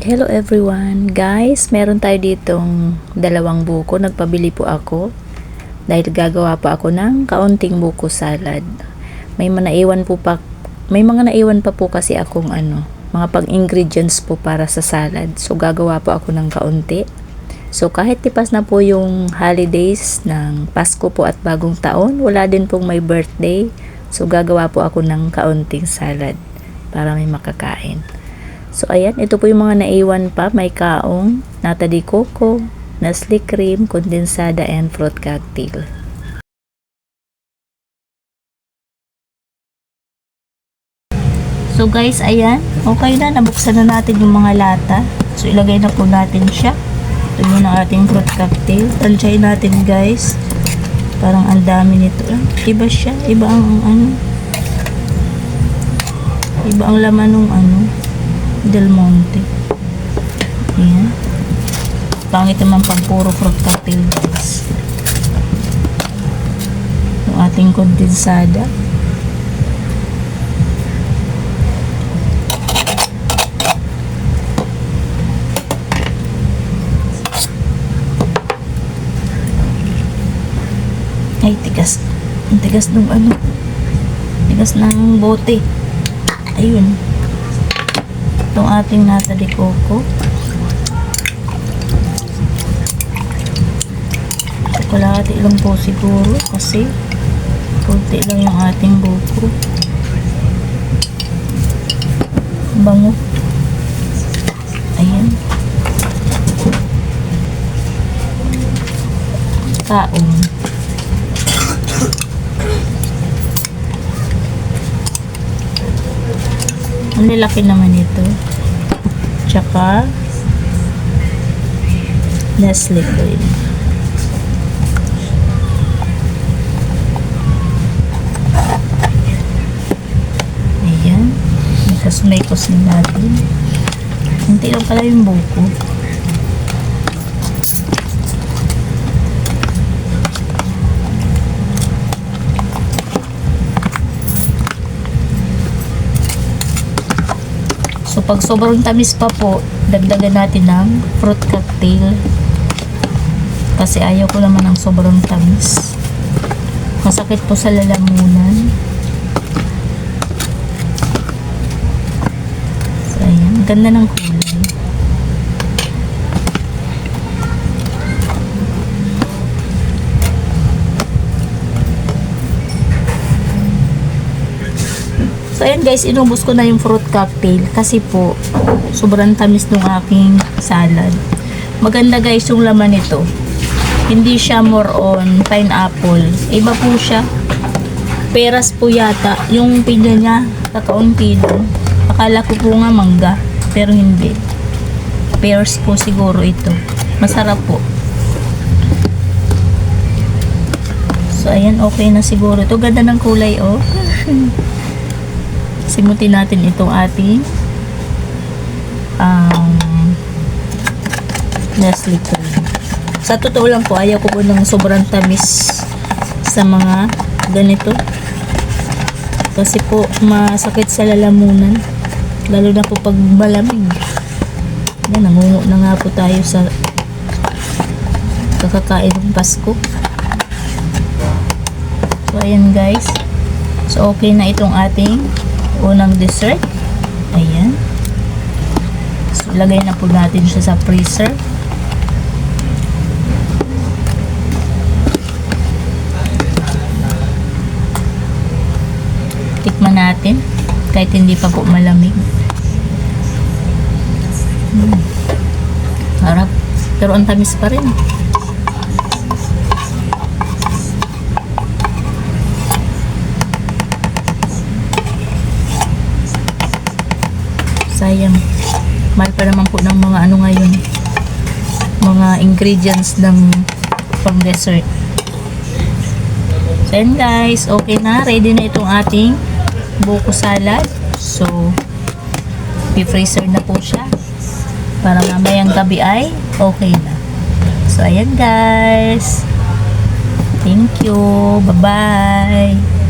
Hello everyone! Guys, meron tayo ditong dalawang buko. Nagpabili po ako dahil gagawa pa ako ng kaunting buko salad. May mga naiwan pa po kasi akong mga pang-ingredients po para sa salad. So gagawa po ako ng kaunti. So kahit tipas na po yung holidays ng Pasko po at Bagong Taon, wala din pong may birthday. So gagawa po ako ng kaunting salad para may makakain. So, ayan. Ito po yung mga naiwan pa. May kaong, nata de coco, Nestle cream, kondensada, and fruit cocktail. So, guys, ayan. Okay na. Nabuksan na natin yung mga lata. So, ilagay na po natin siya. Ito muna ang ating fruit cocktail. Tansyahin natin, guys. Parang ang dami nito. Iba siya. Iba ang Iba ang laman ng Del Monte. Ayan. Pangit naman pang puro fruit cocktail, guys. Yung ating kondensada. Ay, tigas. Ang tigas ng tigas ng bote. Ayun. Itong ating nata de coco. Chocolate lang po siguro kasi kunti lang yung ating buko. Bango. Ayan. Kaon. Ang lalaki naman ito. Tsaka Nestle cream. Ayan. May-kusin natin. Hindi lang pala yung buko. So, pag sobrang tamis pa po, dagdagan natin ng fruit cocktail. Kasi ayaw ko naman ng sobrang tamis. Masakit po sa lalamunan. So, ayan. Ganda ng kulay. So, ayan guys, inubos ko na yung fruit cocktail kasi po, sobrang tamis ng aking salad. Maganda guys yung laman nito. Hindi siya more on pineapple. Iba po siya. Peras po yata. Yung pinya niya, kakaunti lang. Akala ko po nga mangga, pero hindi. Pears po siguro ito. Masarap po. So, ayan, okay na siguro. Ito, ganda ng kulay, oh. Simutin natin itong ating Nestle cream. Sa totoo lang po, ayaw ko po ng sobrang tamis sa mga ganito. Kasi po, masakit sa lalamunan. Lalo na po pag malamig. Yan, nangungo na nga po tayo sa kakakain ng Pasko. So, ayan guys. So, okay na itong ating unang dessert. Ayan. So, lagay na po natin siya sa freezer. Tikman natin kahit hindi pa po malamig. Harap. Pero ang tamis pa rin. Sayang. Mahal pa naman po ng mga ngayon. Mga ingredients ng pang dessert. So, yan guys. Okay na. Ready na itong ating buko salad. So, i-freezer na po siya. Para mamayang gabi ay okay na. So, ayan guys. Thank you. Bye-bye.